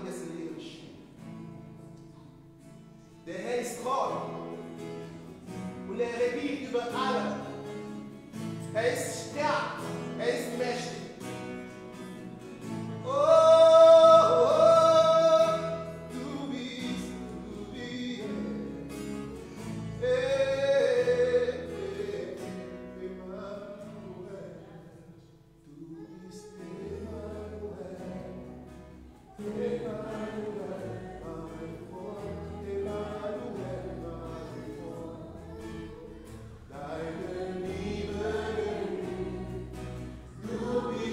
in dessen Leben geschehen. Der Herr ist treu und er regiert über alle. Er ist stark, er ist mächtig. Deine Liebe genügt.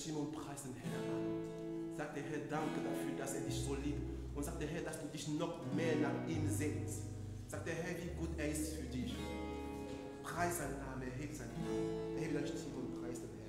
Stimme und preis den Herrn. Sagt der Herr, danke dafür, dass er dich so liebt. Und sagt der Herr, dass du dich noch mehr nach ihm sehnst. Sagt der Herr, wie gut er ist für dich. Preis seinen Namen, erhebe seinen Namen. Erhebe deine Stimme und preis den Herrn.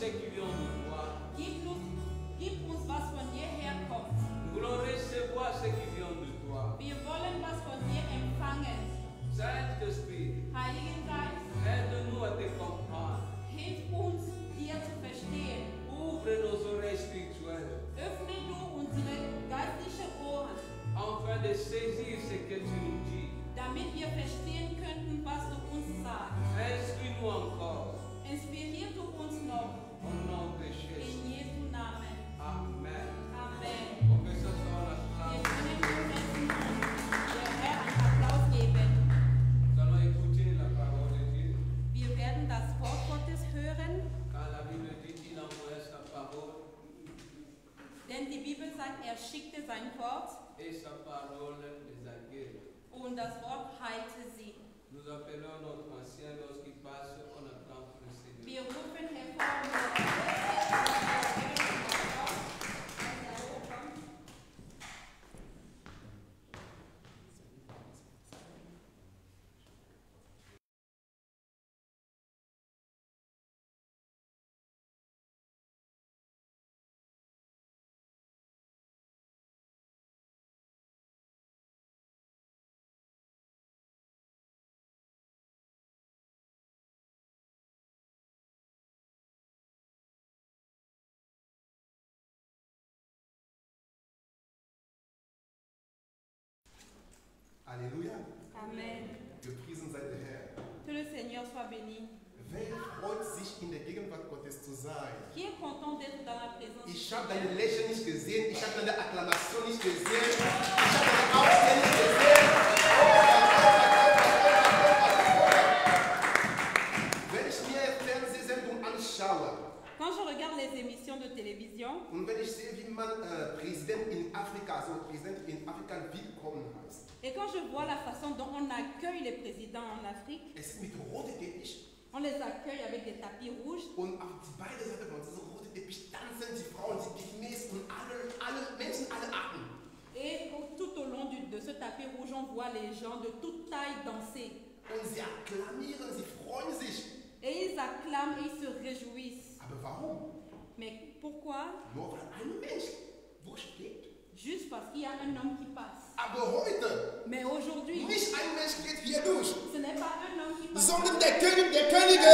ce qui vient de toi. Gib uns, was von dir herkommt. Nous voulons recevoir ce qui vient de toi. Wir wollen was von dir empfangen. Saint-Esprit, Heiligen Geist, aide-nous à te comprendre. hilf uns, dir zu verstehen. Ouvre nos oreilles spirituelles Öffne du unsere geistlichen Ohren, afin de saisir ce que tu nous dis. damit wir verstehen könnten, was du uns sagst. Instruis-nous encore. Inspirier du uns noch. Au nom de Jésus. In Jesu Namen. Amen. Amen. Pour que ce soit la Wir phrase. können dem Herrn einen Applaus geben. Nous allons écouter la parole de Dieu. Wir werden das Wort Gottes hören, Quand la Bible dit qu'il envoie sa parole denn die Bibel sagt, er schickte sein Wort et sa parole les a guéris. und das Wort heilte sie. Nous appelons notre ancien lorsqu'il passe, on attend pour le Seigneur. Wir rufen hervor, Alléluia. Amen. Gepriesen sei der Herr. Que le Seigneur soit béni. Wer freut sich, in der Gegenwart Gottes zu sein? Qui est content d'être dans la présence Ich de habe Dieu? deine Lächeln nicht gesehen, ich habe deine Akklamation nicht gesehen, ich habe deine Aufstehen nicht gesehen. Wenn ich mir Fernsehsendungen anschaue Quand je regarde les émissions de télévision und wenn ich sehe, wie man Präsident in Afrika, so Präsident in Afrika willkommen heißt, et quand je vois la façon dont on accueille les présidents en Afrique, es ist mit rotem Teppich on les accueille avec des tapis rouges und auf die beiden Seiten von diesem roten Teppich tanzen die Frauen, die Pygmäes und alle Menschen, alle Arten. et tout au long de ce tapis rouge, on voit les gens de toute taille danser. Und sie akklamieren, sie freuen sich. Et ils acclament et ils se réjouissent. Aber warum? Mais pourquoi? Nur weil ein Mensch durchgeht. Juste parce qu'il y a un homme qui passe. Aber heute, Mais aujourd'hui, nicht ein Mensch geht hier durch, ce n'est pas un homme qui passe. sondern der König der Könige.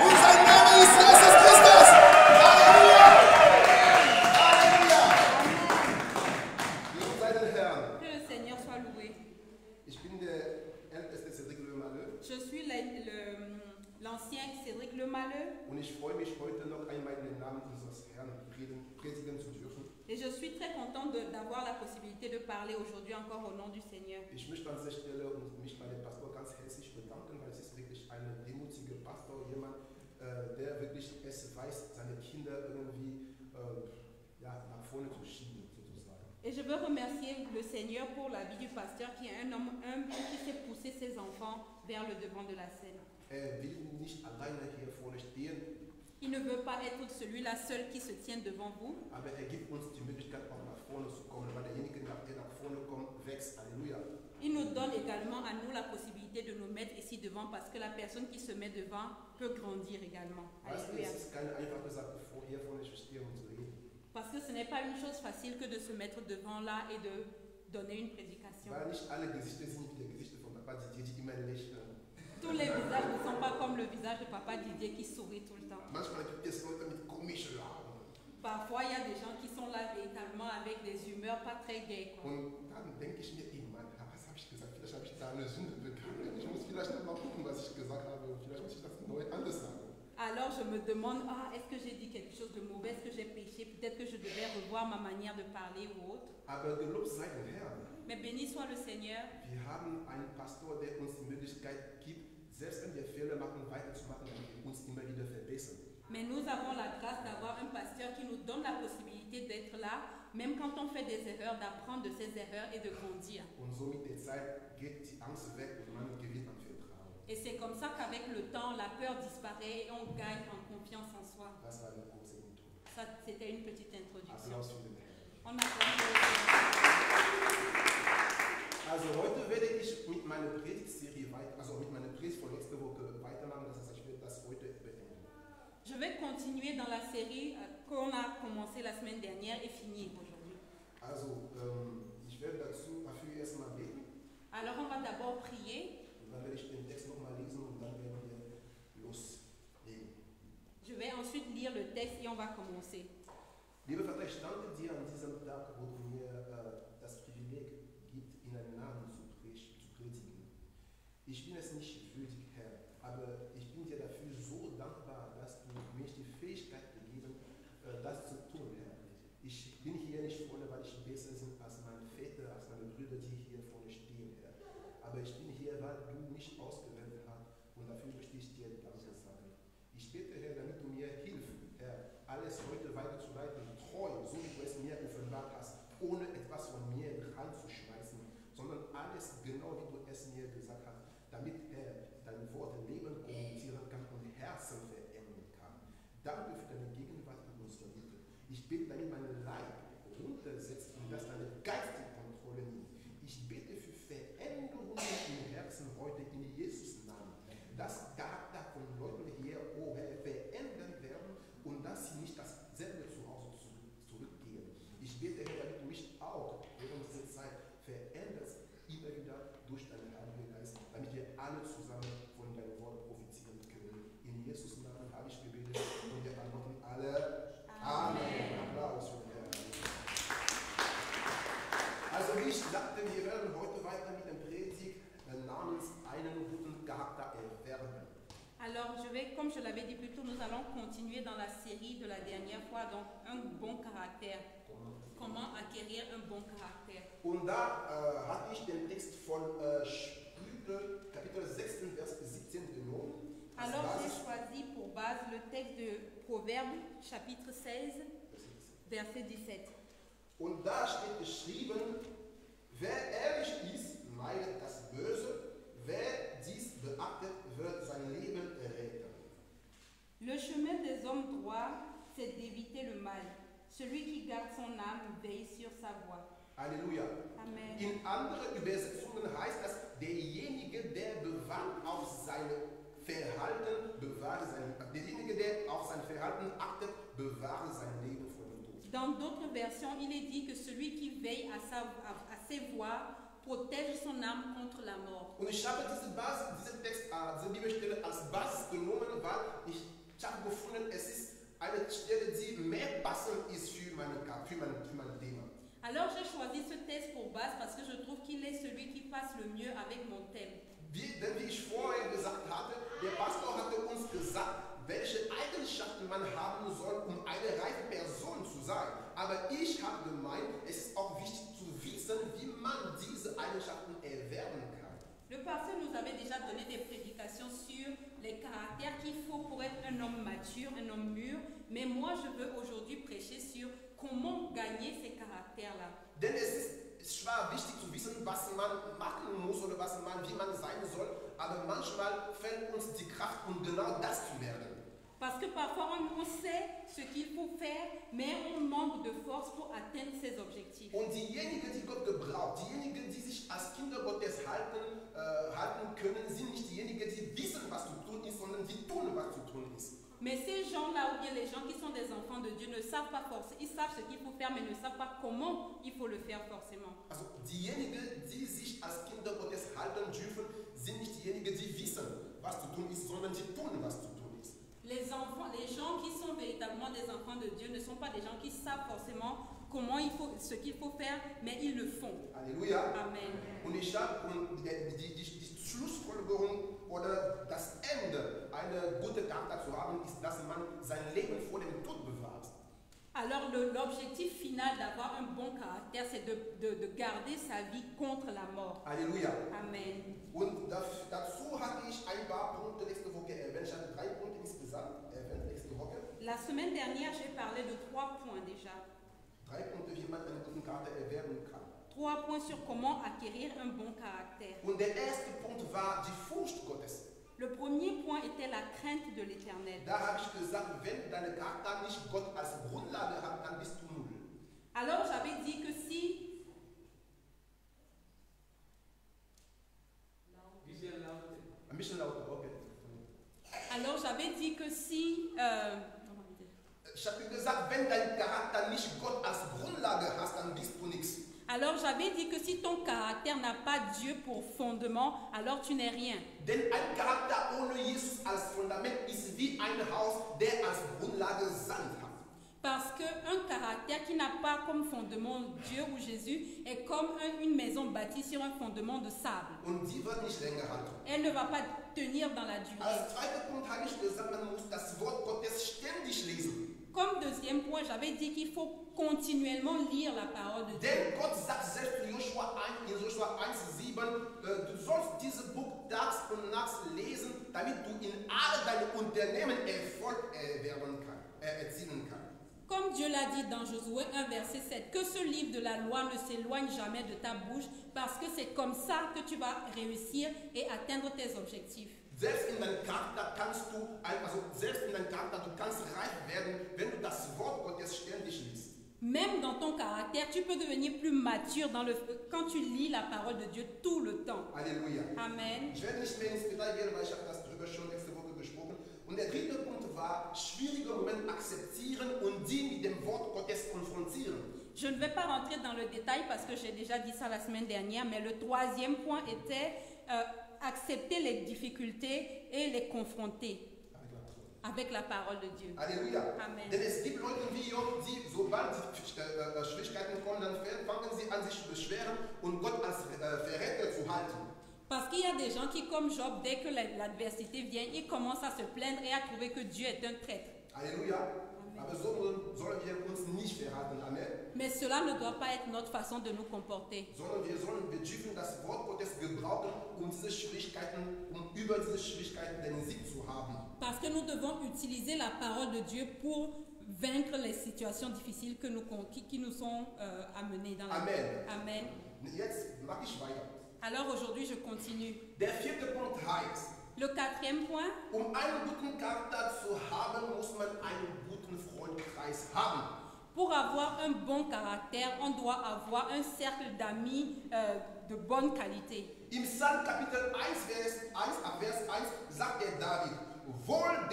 Und sein Name ist Jesus Christus. Halleluja! Halleluja! Lob sei den Herrn. Que le Seigneur soit loué. Ich bin der älteste Cédric Le Malheur Je suis l'ancien Cédric Le Malheur und ich freue mich heute noch einmal in den Namen unseres Herrn predigen zu dürfen. et je suis très contente d'avoir la possibilité de parler aujourd'hui encore au nom du Seigneur. Ich möchte an dieser Stelle mich bei dem Pastor ganz herzlich bedanken, weil es ist wirklich ein demütiger Pastor, jemand, der wirklich es weiß, seine Kinder irgendwie nach vorne zu schieben, sozusagen. Et je veux remercier le Seigneur pour la vie du pasteur qui est un homme humble qui sait pousser ses enfants vers le devant de la scène. Er will nicht alleine hier vorne stehen, Il ne veut pas être celui-là seul qui se tient devant vous, aber er gibt uns die Möglichkeit, auch nach vorne zu kommen, weil derjenige, der nach vorne kommt, wächst. Halleluja. il nous donne également à nous la possibilité de nous mettre ici devant parce que la personne qui se met devant peut grandir également. Weißt du, Alléluia. es ist keine einfache Sache, hier vorne zu stehen und zu reden. Parce que ce n'est pas une chose facile que de se mettre devant là et de donner une prédication. Weil nicht alle Gesichter sind wie die Gesichter von Papa Didier, die immer lächeln. Tous les visages ne sont pas comme le visage de Papa Didier qui sourit tout le temps. Manchmal gibt es Leute mit komischen Lachen. Parfois, il y a des gens qui sont là véritablement avec des humeurs pas très gaies, quoi. Und dann denke ich mir, ey Mann, was habe ich gesagt? Vielleicht habe ich da eine Sünde begangen. Ich muss vielleicht noch mal gucken, was ich gesagt habe. Vielleicht muss ich das neu anders sagen. Alors je me demande, est-ce que j'ai dit quelque chose de mauvais, est-ce que j'ai péché, peut-être que je devais revoir ma manière de parler ou autre. Aber gelobt sei dem Herrn. Mais béni soit le Seigneur. Wir haben einen Pastor, der uns die Möglichkeit gibt, selbst wenn wir Fehler machen, weiterzumachen, damit wir uns immer wieder verbessern. Mais nous avons la grâce d'avoir un pasteur qui nous donne la possibilité d'être là, même quand on fait des erreurs, d'apprendre de ses erreurs et de grandir. Und so mit der Zeit geht die Angst weg und man gewinnt an Vertrauen. Et c'est comme ça qu'avec le temps, la peur disparaît et on gagne en confiance en soi. Das war eine große Intro. Ça, c'était une petite introduction. Applaus für den Herrn. On applaudit. Also heute werde ich mit meiner Predigtserie weiter, also mit meiner Predigt von letzter Woche weitermachen. Das heißt, ich werde das heute beenden. Je vais continuer continuer dans la série qu'on a commencé la semaine dernière et finir aujourd'hui. Also, ich werde dafür erstmal beten. Alors on va d'abord prier. Und dann werde ich den Text nochmal lesen und dann werden wir loslegen. Je vais ensuite lire le texte et on va commencer. Lieber Vater, ich danke dir an diesem Tag, wo du mir das Privileg gibst, in deinem Namen zu predigen. Ich bin es nicht würdig, Herr, aber ich bin dir dafür so dankbar, dass du mir die Fähigkeit gegeben hast, das zu tun, Herr. Ich bin hier nicht vorne, weil ich besser bin als meine Väter, als meine Brüder, die hier vorne stehen, Herr. Aber ich bin hier, weil du mich ausgewählt hast und dafür möchte ich dir Danke sagen. Ich bete, Herr, damit du mir hilfst, Herr, alles heute weiterzuleiten, treu, so wie du es mir offenbart hast, ohne etwas von mir reinzuschmeißen, sondern alles genau, wie du es mir gesagt hast, damit, Herr, dein Wort Leben kommunizieren kann und Herzen verändern kann. Danke für deine Gegenwart in unserer Mitte. Ich bete, damit mein Leib runtersetzt und dass deine Geist die Kontrolle nimmt. Ich bete für Veränderungen im Herzen heute in Jesus' Namen. Dass Charakter von Leuten hier, oh Herr, verändert werden und dass sie nicht dasselbe zu Hause zurückgehen. Ich bete, Herr, damit du mich auch während dieser Zeit veränderst, immer wieder durch deinen Heiligen Geist, damit wir alle zusammen von deinem Wort profitieren können. In Jesus' Namen habe ich gebetet und wir antworten alle Amen. Applaus für den Herrn. Also wie ich sagte, wir werden heute weiter mit dem Predigt namens einen guten Charakter erwerben. Alors, comme je l'avais dit plus tôt, nous allons continuer dans la série de la dernière fois, donc un bon caractère. Comment acquérir un bon caractère. Und da hatte ich den Text von Sprüche, Kapitel 16, Vers 17 genommen. Alors, j'ai choisi pour base le texte de Proverbes, chapitre 16, verset 17. Und da steht geschrieben, wer ehrlich ist, meidet das Böse, wer dies beachtet, wird sein Leben retten. Le chemin des hommes droits, c'est d'éviter le mal. Celui qui garde son âme veille sur sa voie. Halleluja. Amen. In anderen Übersetzungen heißt das, derjenige, der bewahrt auf sein Verhalten, derjenige, der auf sein Verhalten achtet, bewahre sein Leben vor dem Tod. Dans d'autres versions, il est dit que celui qui veille à ses voies protège son âme contre la mort. Und ich habe diesen Text, diese Bibelstelle als Basis genommen, weil ich habe gefunden, es ist eine Stelle, die mehr passend ist für mein Thema. Alors j'ai choisi ce texte pour base parce que je trouve qu'il est celui qui passe le mieux avec mon thème. Denn wie ich vorher gesagt hatte, der Pastor hatte uns gesagt, welche Eigenschaften man haben soll, um eine reife Person zu sein. Aber ich habe gemeint, es ist auch wichtig zu wissen, wie man diese Eigenschaften erwerben kann. Le pasteur nous avait déjà donné des prédications sur les caractères qu'il faut pour être un homme mature, un homme mûr. Mais moi, je veux aujourd'hui prêcher sur comment gagner ces caractères-là. Denn es ist zwar wichtig zu wissen, was man machen muss oder wie man sein soll, aber manchmal fehlt uns die Kraft, um genau das zu werden. Parce que parfois on sait ce qu'il faut faire, mais on manque de force pour atteindre ses objectifs. Und diejenigen, die Gott gebraucht, diejenigen, die sich als Kinder Gottes halten können, sind nicht diejenigen, die wissen, was zu tun ist, sondern die tun, was zu tun ist. Mais ces gens-là, ou bien les gens qui sont des enfants de Dieu, ne savent pas forcément. Ils savent ce qu'il faut faire, mais ne savent pas comment il faut le faire forcément. Also diejenigen, die sich als Kinder Gottes halten dürfen, sind nicht diejenigen, die wissen, was zu tun ist, sondern die tun, was zu tun ist. Les enfants, les gens qui sont véritablement des enfants de Dieu ne sont pas des gens qui savent forcément ce qu'il faut faire, mais ils le font. Halleluja. Amen. Und ich habe die Schlussfolgerung oder das Ende, eine gute Charakter zu haben, ist, dass man sein Leben vor dem Tod bewahrt. Alors l'objectif final d'avoir un bon caractère, c'est de garder sa vie contre la mort. Halleluja. Amen. Und dazu hatte ich ein paar Punkte nächste Woche erwähnt. Ich hatte 3 Punkte insgesamt erwähnt nächste Woche. La semaine dernière, j'ai parlé de 3 points déjà. 3 Punkte, wie man einen guten Charakter erwerben kann. 3 points sur comment acquérir un bon caractère. Und der erste Punkt war die Furcht Gottes. Le premier point était la crainte de l'Éternel. Da habe ich gesagt, wenn deine Charakter nicht Gott als Grundlage hat, dann bist du null. Alors j'avais dit que si Ein bisschen lauter, okay. Alors j'avais dit que si ich habe gesagt, wenn dein Charakter nicht Gott als Grundlage hast, dann bist du nichts. Alors j'avais dit que si ton caractère n'a pas Dieu pour fondement, alors tu n'es rien. Denn ein Charakter ohne Jesus als Fundament ist wie ein Haus, der als Grundlage Sand hat. Parce qu'un caractère qui n'a pas comme fondement Dieu ou Jésus est comme une maison bâtie sur un fondement de sable. Und die wird nicht länger halten. Elle ne va pas tenir dans la durée. Als zweiter Punkt habe ich gesagt, man muss das Wort Gottes ständig lesen. Comme deuxième point, j'avais dit qu'il faut continuellement lire la parole de Dieu. Denn Gott sagt selbst in Joshua 1,7, du sollst dieses Buch tags und nachts lesen, damit du in all deinen Unternehmen Erfolg erzielen kannst. Comme Dieu l'a dit dans Josué 1, verset 7, que ce livre de la loi ne s'éloigne jamais de ta bouche, parce que c'est comme ça que tu vas réussir et atteindre tes objectifs. Selbst in deinem Charakter du kannst reich werden, wenn du das Wort Gottes ständig liest. Même dans ton caractère, tu peux devenir plus mature quand tu lis la parole de Dieu tout le temps. Halleluja. Amen. Ich werde nicht mehr ins Detail gehen, weil ich habe das darüber schon nächste Woche gesprochen. Und der dritte Punkt war, schwierige Momente akzeptieren und die mit dem Wort Gottes konfrontieren. Je ne vais pas rentrer dans le détail parce que j'ai déjà dit ça la semaine dernière, mais le troisième point était accepter les difficultés et les confronter avec la parole de Dieu. Halleluja. Amen. Denn es gibt Leute wie Job, die sobald Schwierigkeiten kommen, dann fangen sie an sich zu beschweren und Gott als Verräter zu halten. Parce qu'il y a des gens qui, comme Job, dès que l'adversité vient, ils commencent à se plaindre et à trouver que Dieu est un traître. Halleluja. Aber so sollen wir uns nicht verhalten. Amen. Mais cela ne doit pas être notre façon de nous comporter. Sondern wir dürfen das Wort Gottes gebrauchen, um über diese Schwierigkeiten den Sieg zu haben. Parce que nous devons utiliser la parole de Dieu pour vaincre les situations difficiles qui nous sont amenées dans la vie. Amen. Amen. Jetzt mache ich weiter. Alors aujourd'hui, je continue. Der vierte Punkt heißt, Le quatrième point, einen guten Charakter zu haben, muss man einen guten Freundeskreis haben. pour avoir un bon caractère, on doit avoir un cercle d'amis de bonne qualité. Im Psalm Kapitel 1, Vers 1 sagt der David, wohl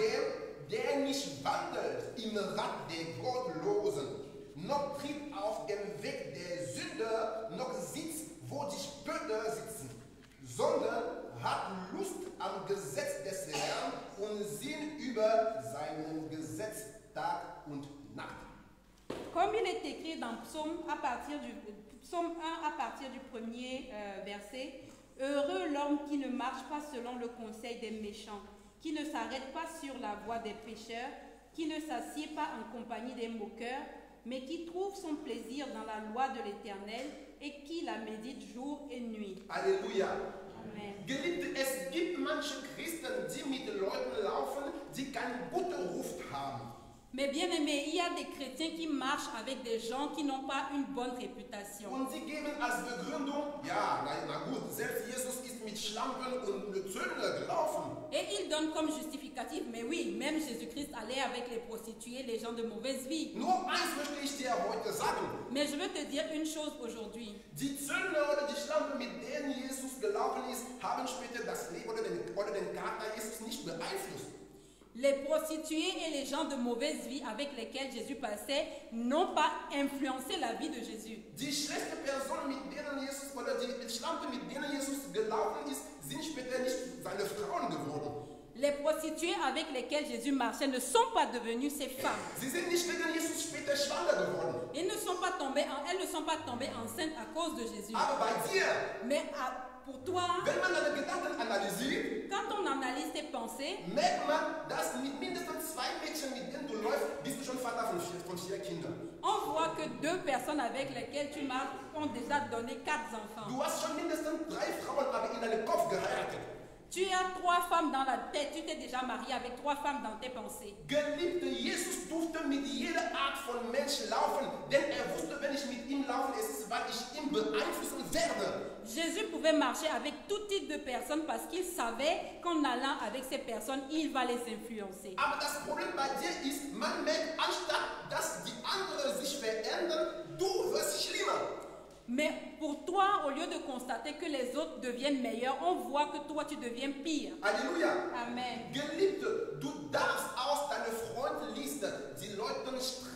der nicht wandelt im Rat der Gottlosen, noch tritt auf dem Weg der Sünder, noch sitzt, wo die Spötter sitzen, sondern hat Lust am Gesetz des Herrn und sinnt über seinen Gesetz Tag und Nacht. Comme il est écrit dans Psaume 1 à partir du premier verset, heureux l'homme qui ne marche pas selon le conseil des méchants, qui ne s'arrête pas sur la voie des pécheurs, qui ne s'assied pas en compagnie des moqueurs, mais qui trouve son plaisir dans la loi de l'Éternel et qui la médite jour et nuit. Halleluja. Amen. Geliebte, es gibt manche Christen, die mit Leuten laufen, die keinen guten Ruf haben. Mais bien aimé, il y a des chrétiens qui marchent avec des gens qui n'ont pas une bonne réputation. Und sie geben als Begründung, ja, na gut, selbst Jesus ist mit Schlampen und mit Zöllner gelaufen. Et ils donnent comme justificatif, mais oui, même Jésus-Christ allait avec les prostituées, les gens de mauvaise vie. Nur eins möchte ich dir heute sagen. Mais je veux te dire une chose aujourd'hui. Die Zöllner oder die Schlampen, mit denen Jesus gelaufen ist, haben später das Leben oder den Charakter Jesus nicht beeinflusst. Les prostituées et les gens de mauvaise vie avec lesquels Jésus passait n'ont pas influencé la vie de Jésus. Die schlechte Person, mit denen Jesus oder die Schlampe, mit denen Jesus gelaufen ist, sind später nicht seine Frauen geworden. Les prostituées avec lesquelles Jésus marchait ne sont pas devenues ses femmes. Sie sind nicht wegen Jesus später schwanger geworden. Elles ne sont pas tombées enceintes à cause de Jésus. Aber bei dir, Mais pour toi, wenn man deine Gedanken analysiert, quand on analyse tes pensées, merkt man, dass mit mindestens 2 Mädchen, mit denen du läufst, bist du schon Vater von 4 Kindern. on voit que 2 personnes avec lesquelles tu marches ont déjà donné 4 enfants. Du hast schon mindestens 3 Frauen aber in deinem Kopf geheiratet. Tu as 3 femmes dans la tête, tu t'es déjà marié avec 3 femmes dans tes pensées. Geliebte, Jesus durfte mit jeder Art von Mensch laufen, denn wusste, wenn ich mit ihm laufe, es ist, weil ich ihn beeinflussen werde. Jésus pouvait marcher avec tout type de personnes parce qu'il savait qu'en allant avec ces personnes, il va les influencer. Aber das Problem bei dir ist, man merkt, anstatt dass die anderen sich verändern, du wirst schlimmer. Mais pour toi, au lieu de constater que les autres deviennent meilleurs, on voit que toi, tu deviens pire. Halleluja. Amen. Geliebte, du darfst aus deiner Freundeliste die Leute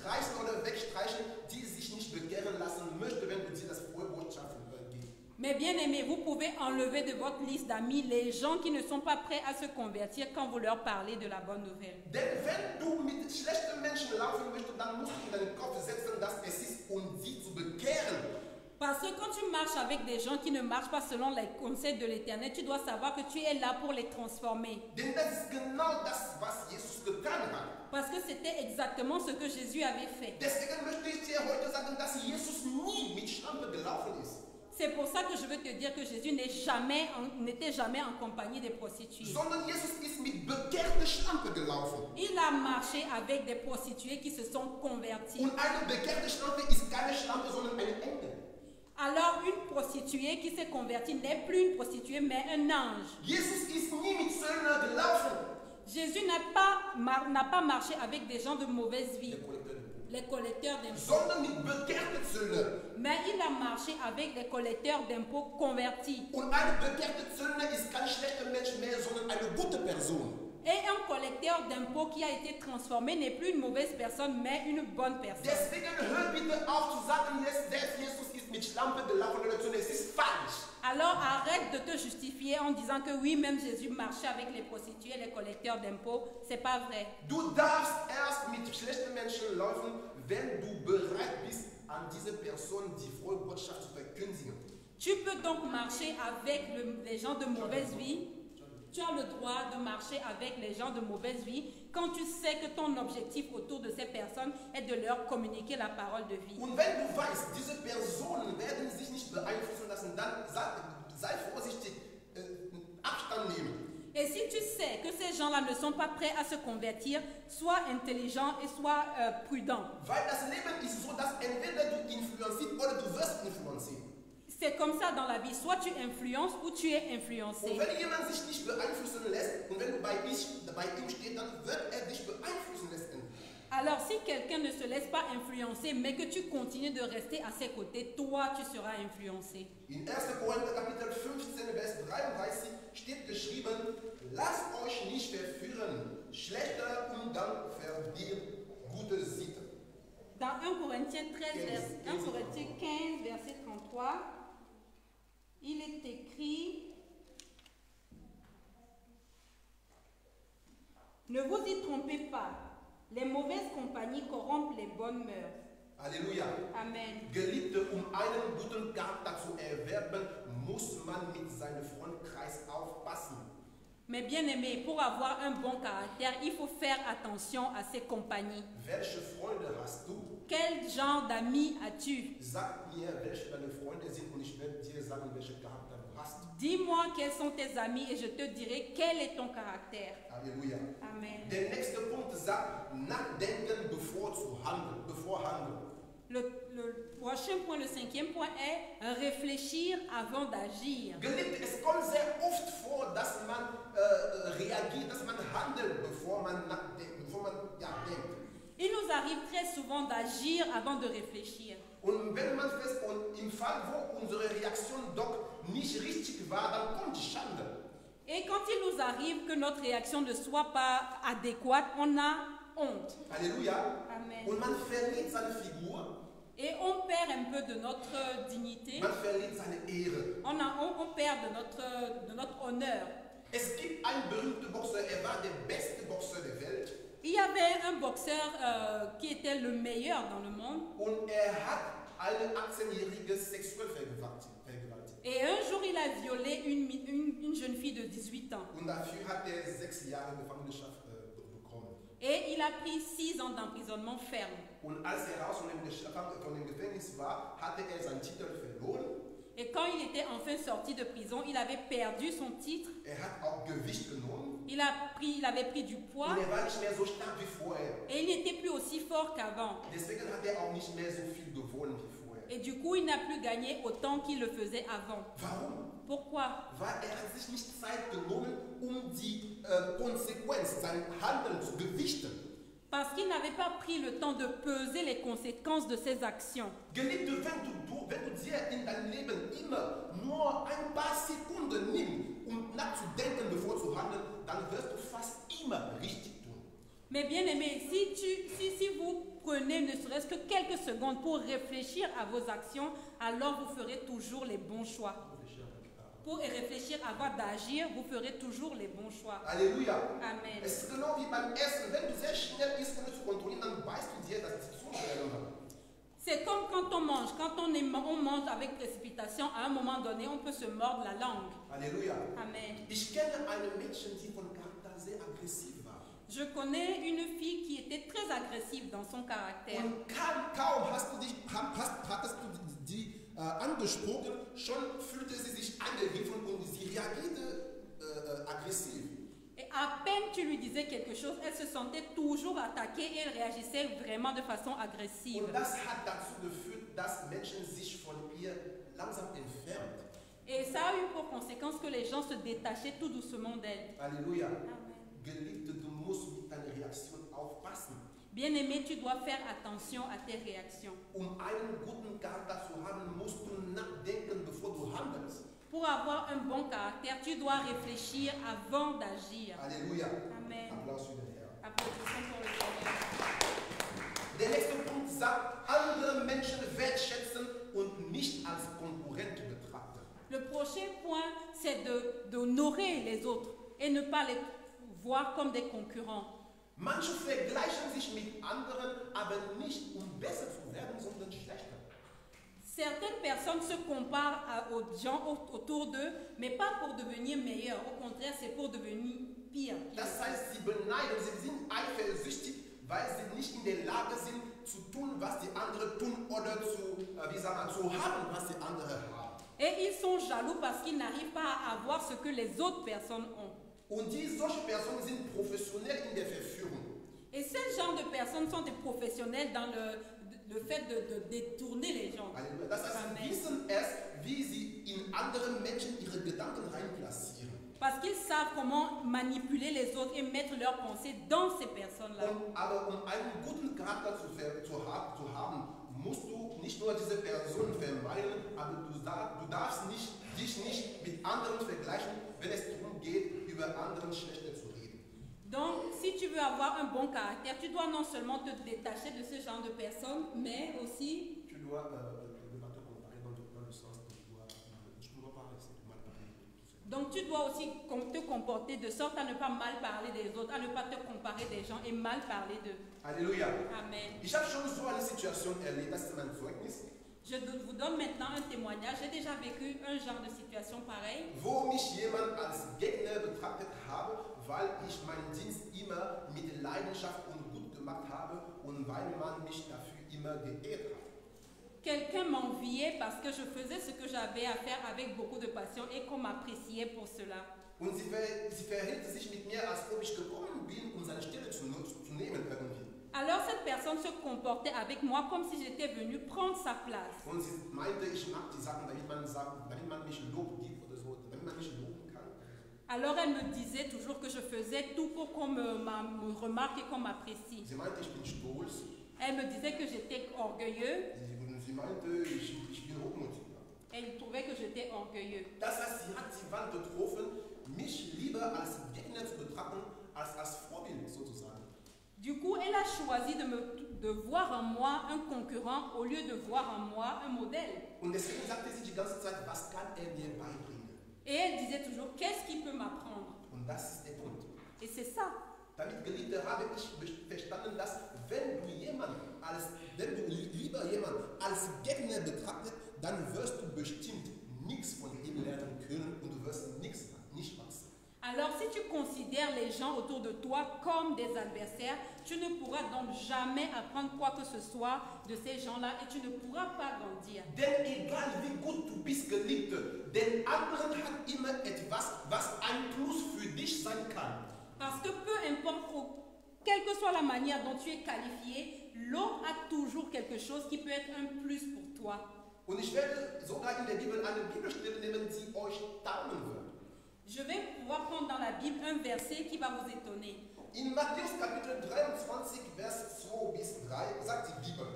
streichen oder wegstreichen, die sich nicht bekehren lassen möchte, wenn du dir das frohe Botschaft gibst. Mais bien aimé, vous pouvez enlever de votre liste d'amis les gens qui ne sont pas prêts à se convertir quand vous leur parlez de la bonne nouvelle. Denn wenn du mit schlechten Menschen laufen möchtest, dann musst du in deinen Kopf setzen, dass es ist, um sie zu bekehren. Parce que quand tu marches avec des gens qui ne marchent pas selon les conseils de l'Éternel, tu dois savoir que tu es là pour les transformer. Denn das ist genau das, was Jesus getan hat. Parce que c'était exactement ce que Jésus avait fait. Deswegen möchte ich dir heute sagen, dass Jesus nie mit Schlampe gelaufen ist. C'est pour ça que je veux te dire que Jésus n'était jamais en compagnie des prostituées. Sondern Jesus ist mit bekehrter Schlampe gelaufen. Il a marché avec des prostituées qui se sont converties. Und eine bekehrte Schlampe ist keine Schlampe, sondern eine Engel. Alors une prostituée qui s'est convertie n'est plus une prostituée mais un ange. Jesus ist nie mit Zöllner gelaufen. Jésus n'a pas marché avec des gens de mauvaise vie, les collecteurs d'impôts. Sondern mit bekehrten Zöllner. Mais il a marché avec les collecteurs d'impôts convertis. Und eine bekehrte Zöllner ist kein schlechter Mensch mehr, sondern eine gute Person. Et un collecteur d'impôts qui a été transformé n'est plus une mauvaise personne, mais une bonne personne. Deswegen hör bitte auf zu sagen, Jesus ist mit Schlampe gelaufen oder so, es ist falsch. Alors arrête de te justifier en disant que oui, même Jésus marchait avec les prostituées et les collecteurs d'impôts. C'est pas vrai. Du darfst erst mit schlechten Menschen laufen, wenn du bereit bist, an diese Person die frohe Botschaft zu verkündigen. Tu peux donc marcher avec les gens de mauvaise vie. Tu as le droit de marcher avec les gens de mauvaise vie quand tu sais que ton objectif autour de ces personnes est de leur communiquer la parole de vie. Und wenn du weißt, diese Personen werden sich nicht beeinflussen lassen, dann sei vorsichtig, Abstand nehmen. Et si tu sais que ces gens-là ne sont pas prêts à se convertir, sois intelligent et sois prudent. Weil das Leben ist so, dass entweder du influencierst oder du wirst influenziert. C'est comme ça dans la vie. Soit tu influences ou tu es influencé. Und wenn jemand sich nicht beeinflussen lässt und wenn du bei ihm stehst, dann wird dich beeinflussen lassen. Alors si quelqu'un ne se laisse pas influencer, mais que tu continues de rester à ses côtés, toi tu seras influencé. In 1. Korinther Kapitel 15, Vers 33 steht geschrieben, lasst euch nicht verführen, schlechter Umgang verdirbt gute Sitte. Dans 1 Corinthiens 1 Corinthiens 15, verset 33, il est écrit, ne vous y trompez pas, les mauvaises compagnies corrompent les bonnes mœurs. Alléluia. Amen. Geliebte, einen guten Charakter zu erwerben, muss man mit seinem Freundkreis aufpassen. Mais bien aimé, pour avoir un bon caractère, il faut faire attention à ses compagnies. Welche Freunde hast du? Quel genre d'amis as-tu? Sag mir, welche deine Freunde sind und ich werde dir sagen, welchen Charakter du hast. Dis-moi quels sont tes amis et je te dirai quel est ton caractère. Alléluia. Amen. Der nächste Punkt sagt, nachdenken bevor handeln. Le prochain point, le 5e point est réfléchir avant d'agir. Geliebte, es kommt sehr oft vor, dass man reagiert, dass man handelt, bevor man denkt. Il nous arrive très souvent d'agir avant de réfléchir. Und wenn man fest und im Fall, wo unsere Reaktion doch nicht richtig war, dann kommt die Schande. Et quand il nous arrive que notre réaction ne soit pas adéquate, on a honte. Alléluia. Amen. Und man verliert seine Figur. Et on perd un peu de notre dignité. Man verliert seine Ehre. On perd de notre honneur. Es gibt einen berühmten Boxer, er war der beste Boxer der Welt. Il y avait un boxeur qui était le meilleur dans le monde. Und er hat eine 18-jährige sexuell vergewaltigt. Et un jour, il a violé une jeune fille de 18 ans. Und dafür hat er 6 Jahre Gefangenschaft bekommen. Et il a pris 6 ans d'emprisonnement ferme. Und als er raus von dem Gefängnis war, hatte er seinen Titel verloren. Et quand il était enfin sorti de prison, il avait perdu son titre. Er hat auch Gewicht genommen. Il avait pris du poids. Und er war nicht mehr so stark wie vorher. Et il n'était plus aussi fort qu'avant. Deswegen hat er auch nicht mehr so viel gewonnen wie vorher. Et du coup, il n'a plus gagné autant qu'il le faisait avant. Warum? Pourquoi? Weil er hat sich nicht Zeit genommen, die Konsequenz, sein Handeln zu gewichten. Parce qu'il n'avait pas pris le temps de peser les conséquences de ses actions. Geliebte, wenn du dir in deinem Leben immer nur ein paar Sekunden nimmst, um nachzudenken, bevor zu handeln, dann wirst du fast immer richtig tun. Mais bien aimé, si vous prenez ne serait-ce que quelques secondes pour réfléchir à vos actions, alors vous ferez toujours les bons choix. Pour réfléchir avant d'agir, vous ferez toujours les bons chois. Halleluja. Amen. Es ist genau wie beim Essen. Wenn du sehr schnell isst, ohne zu kontrollieren, dann weißt du dir, dass es zubereitet wird. C'est comme quand on mange. Quand on mange avec précipitation, à un moment donné, on peut se mordre la langue. Halleluja. Amen. Ich kenne eine Mädchen, die von Charakter sehr aggressiv war. Je connais une fille qui était très agressive dans son caractère. Und kaum hattest du die angesprochen, schon fühlte sie sich angegriffen und sie reagierte aggressiv. Et à peine tu lui disais quelque chose, elle se sentait toujours attaquée et elle réagissait vraiment de façon agressive. Und das hat dazu geführt, dass Menschen sich von ihr langsam entfernt. Et ça a eu pour conséquence que les gens se détachaient tout doucement d'elle. Halleluja. Amen. Geliebte, du musst mit deiner Reaktion aufpassen. Bien-aimé, tu dois faire attention à tes réactions. Einen guten Charakter zu haben, musst du nachdenken, bevor du handelst. Pour avoir un bon caractère, tu dois réfléchir avant d'agir. Halleluja. Amen. Applaus für den Herrn. Applaudissons pour le Seigneur. Der nächste Punkt sagt, andere Menschen wertschätzen und nicht als Konkurrent betrachten. Le prochain point, c'est d'honorer les autres et ne pas les voir comme des concurrents. Manche vergleichen sich mit anderen, aber nicht um besser zu werden, sondern schlechter. Certaines personnes se comparent aux gens autour d'eux, mais pas pour devenir meilleurs. Au contraire, c'est pour devenir pire. Das heißt, sie beneiden, sie sind eifersüchtig, weil sie nicht in der Lage sind, zu tun, was die anderen tun oder zu haben, was die anderen haben. Et ils sont jaloux parce qu'ils n'arrivent pas à avoir ce que les autres personnes ont. Und solche Personen sind professionell in der Verführung. Et ce genre de personnes sont des professionnels dans le fait de détourner les gens. Das heißt, sie wissen es, wie sie in andere Menschen ihre Gedanken reinplatzieren. Parce qu'ils savent comment manipuler les autres et mettre leurs pensées dans ces personnes-là. Aber um einen guten Charakter zu haben, musst du nicht nur diese Person vermeiden, aber du darfst dich nicht mit anderen vergleichen, wenn es darum geht, über anderen schlechter zu reden. Donc, si tu veux avoir un bon caractère, tu dois non seulement te détacher de ce genre de personnes, mais aussi... Tu dois ne pas te comparer dans le sens que tu dois pas rester mal parler. Donc, tu dois aussi te comporter de sorte à ne pas mal parler des autres, à ne pas te comparer des gens et mal parler d'eux. Halleluja. Amen. Ich habe schon so eine Situation erlebt, das ist mein Zeugnis. Je vous donne maintenant un témoignage. J'ai déjà vécu un genre de situation pareille. Wo mich jemand als Gegner betrachtet habe, weil ich meinen Dienst immer mit Leidenschaft und gut gemacht habe und weil man mich dafür immer geehrt hat. Quelqu'un m'enviait parce que je faisais ce que j'avais à faire avec beaucoup de passion et qu'on m'appréciait pour cela. Und sie verhielt sich mit mir, als ob ich gekommen bin, um seine Stelle zu nehmen irgendwie. Alors cette personne se comportait avec moi comme si j'étais venue prendre sa place. Und sie meinte, ich mache die Sachen, damit man mich Lob gibt oder so, damit man mich loben kann. Alors elle me disait toujours que je faisais tout pour qu'on me remarque et qu'on m'apprécie. Sie meinte, ich bin stolz. Elle me disait que j'étais orgueilleux. Sie meinte, ich bin hochmütig. Elle trouvait que j'étais orgueilleux. Das heißt, sie hat die Wahl getroffen, mich lieber als Gegner zu betrachten, als Vorbild sozusagen. Du coup, elle a choisi de voir en moi un concurrent au lieu de voir en moi un modèle. Und deswegen sagte sie die ganze Zeit, was kann mir beibringen? Et elle disait toujours, qu'est-ce qu'il peut m'apprendre? Und das ist der Punkt. Et c'est ça. Damit, Geliebte, habe ich verstanden, dass wenn du lieber jemanden als Gegner betrachtet, dann wirst du bestimmt nichts von ihm lernen können und du wirst nicht wachsen. Alors si tu considères les gens autour de toi comme des adversaires, tu ne pourras donc jamais apprendre quoi que ce soit de ces gens-là et tu ne pourras pas grandir. Denn egal wie gut du bist, Geliebte, den anderen hat immer etwas, was ein Plus für dich sein kann. Parce que peu importe, quelle que soit la manière dont tu es qualifié, l'autre a toujours quelque chose qui peut être un plus pour toi. Und ich werde sogar in der Bibel eine Bibelstelle nehmen, die euch taugen wird. Je vais pouvoir prendre dans la Bible un verset qui va vous étonner. In Matthäus Kapitel 23, Vers 2 bis 3 sagt die Bibel: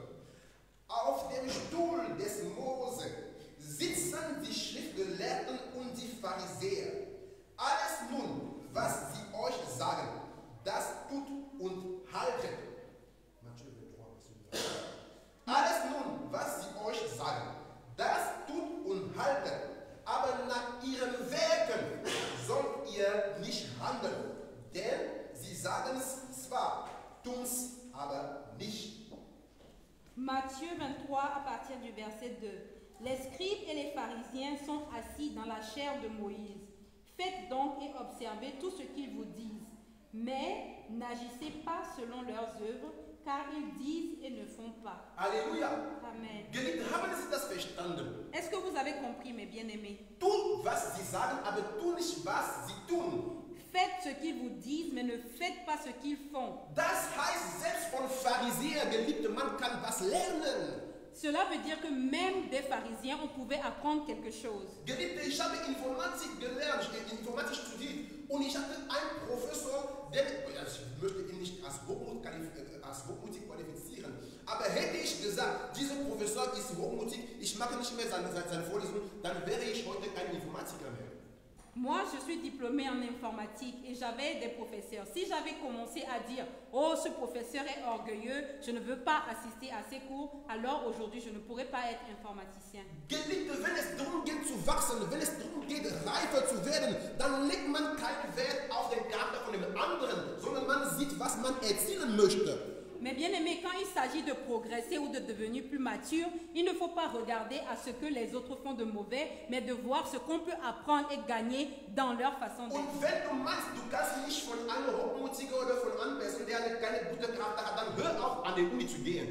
Auf dem Stuhl des Mose sitzen die Schriftgelehrten und die Pharisäer. Alles nun, was sie euch sagen, das tut und sagen es zwar, tun es aber nicht. Matthieu 23 à partir du verset 2. Les scribes et les pharisiens sont assis dans la chair de Moïse. Faites donc et observez tout ce qu'ils vous disent. Mais n'agissez pas selon leurs œuvres, car ils disent et ne font pas. Alléluia. Amen. Geliebte, haben Sie das verstanden? Est-ce que vous avez compris, mes bien-aimés? Tun, was sie sagen, aber tun nicht, was sie tun. Faites ce qu'ils vous disent, mais ne faites pas ce qu'ils font. Das heißt, selbst von Pharisäer, Geliebte, man kann was lernen. Cela veut dire que même des pharisiens, on pouvait apprendre quelque chose. Geliebte, ich habe Informatik gelernt, Informatik studiert und ich hatte einen Professor, der, also ich möchte ihn nicht als hochmutig qualifizieren, aber hätte ich gesagt, dieser Professor ist hochmutig, ich mache nicht mehr seine Vorlesung, dann wäre ich heute kein Informatiker mehr. Moi, je suis diplômée en informatique et j'avais des professeurs. Si j'avais commencé à dire « Oh, ce professeur est orgueilleux, je ne veux pas assister à ses cours », alors aujourd'hui, je ne pourrais pas être informaticien. Geliebte, wenn es darum geht zu wachsen, wenn es darum geht, reifer zu werden, dann legt man keinen Wert auf den Charakter von dem anderen, sondern man sieht, was man erzielen möchte. Mais bien aimé, quand il s'agit de progresser ou de devenir plus mature, il ne faut pas regarder à ce que les autres font de mauvais, mais de voir ce qu'on peut apprendre et gagner dans leur façon d'être. Und wenn du meinst, du kannst nicht von einem Hochmutigen oder von einem Person, der keine gute Charakter hat, dann hör auf, an die Uni zu gehen.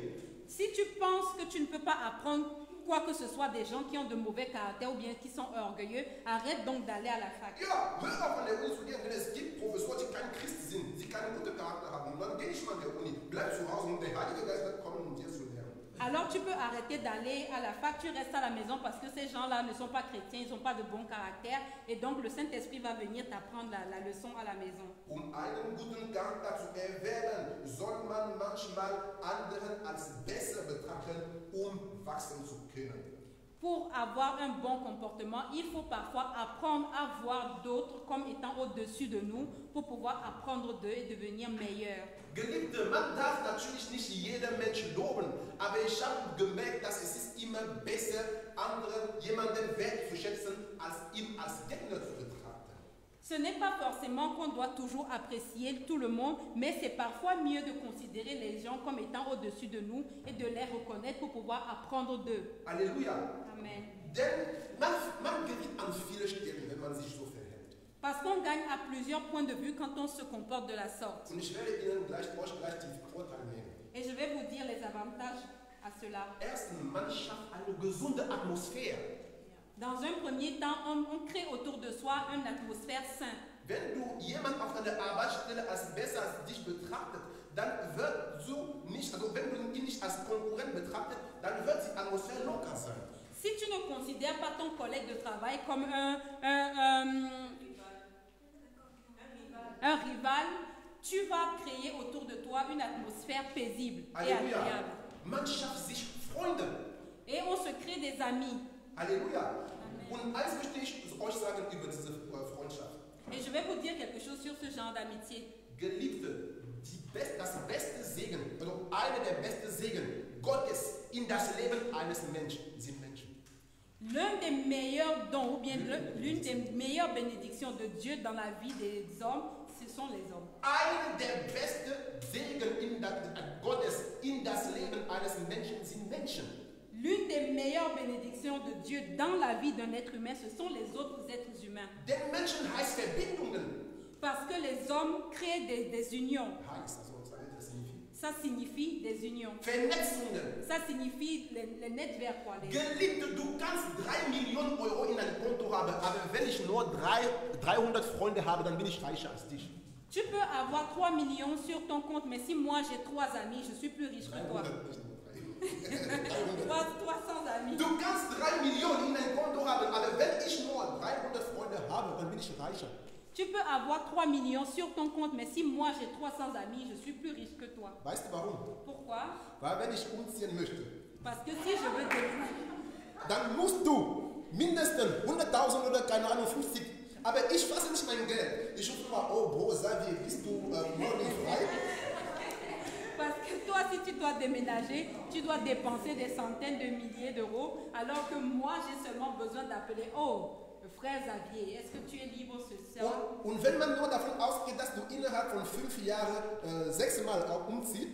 Si tu penses que tu ne peux pas apprendre quoi que ce soit des gens qui ont de mauvais caractères ou bien qui sont orgueilleux, arrête donc d'aller à la fac. Ja, hör auf, an der Uni zu gehen, wenn es gibt Professoren, die kein Christ sind, die keinen guten Charakter haben. Und dann geh nicht mal an der Uni, bleib zu Hause und der Heilige Geist wird kommen, um dir zu lernen. Alors tu peux arrêter d'aller à la fac, tu restes à la maison parce que ces gens-là ne sont pas chrétiens, ils n'ont pas de bon caractère et donc le Saint-Esprit va venir t'apprendre la leçon à la maison. Einen guten Charakter zu erwerben, soll man manchmal anderen als besser betrachten, wachsen zu können. Pour avoir un bon comportement, il faut parfois apprendre à voir d'autres comme étant au-dessus de nous pour pouvoir apprendre d'eux et devenir meilleurs. Geliebte, man darf natürlich nicht jeden Menschen loben, aber ich habe gemerkt, dass es ist immer besser, jemanden wertzuschätzen, als ihn als Gegner zu betrachten. Ce n'est pas forcément qu'on doit toujours apprécier tout le monde, mais c'est parfois mieux de considérer les gens comme étant au-dessus de nous et de les reconnaître pour pouvoir apprendre d'eux. Alléluia. Amen. Denn man gerät an viele Stellen, wenn man sich so verhält. Parce qu'on gagne à plusieurs points de vue quand on se comporte de la sorte. Und ich werde Ihnen euch gleich die Vorteile nehmen. Et je vais vous dire les avantages à cela. Erstens, man schafft eine gesunde Atmosphäre. Dans un premier temps, on crée autour de soi une atmosphère saine. Wenn du jemand auf deiner Arbeitsstelle als besser als dich betrachtet, dann wird so nicht, also wenn du ihn nicht als Konkurrent betrachtet, dann wird die Atmosphäre locker sein. Si tu ne considères pas ton collègue de travail comme un rival, tu vas créer autour de toi une atmosphère paisible et Alléluia. agréable. Man schafft sich Freunde. Et on se crée des amis. Halleluja. Und eins möchte ich euch sagen über diese Freundschaft. Et je vais vous dire quelque chose sur ce genre d'amitié. Geliebte, das beste Segen, also einer der besten Segen Gottes in das Leben eines Menschen sind Menschen. L'un des meilleurs dons ou bien l'une des meilleures bénédictions de Dieu dans la vie des hommes, ce sont les hommes. Einer der besten Segen Gottes in das Leben eines Menschen sind Menschen. L'une des meilleures bénédictions de Dieu dans la vie d'un être humain, ce sont les autres êtres humains. Denn Menschen heißt Verbindungen. Parce que les hommes créent des unions. Heißt, also das signifie. Ça signifie des unions. Vernetzungen. Ça signifie les Netzwerke. Geliebte, du kannst 3 Millionen Euro in einem Konto haben, aber wenn ich nur 300 Freunde habe, dann bin ich reicher als dich. Tu peux avoir 3 millions sur ton compte, mais si moi j'ai 3 amis, je suis plus riche que toi. 300 amis. Du kannst 3 Millionen in ein Konto haben, aber wenn ich nur 300 Freunde habe, dann bin ich reicher. Tu peux avoir 3 millions sur ton compte, mais si moi j'ai 300 amis, je suis plus riche que toi. Weißt du warum? Pourquoi? Weil wenn ich umziehen möchte, Parce que si je veux déménager, dann musst du mindestens 100.000 oder keine Ahnung 50. Aber ich fasse nicht mein Geld. Ich rufe mal, oh Bro, Xavier, bist du morgen frei? parce que toi, si tu dois déménager, tu dois dépenser des centaines de milliers d'euros, alors que moi, j'ai seulement besoin d'appeler, oh, frère Xavier, est-ce que tu es libre ce soir? Und wenn man nur davon ausgeht, dass du innerhalb von 5 Jahren 6 Mal umziehst,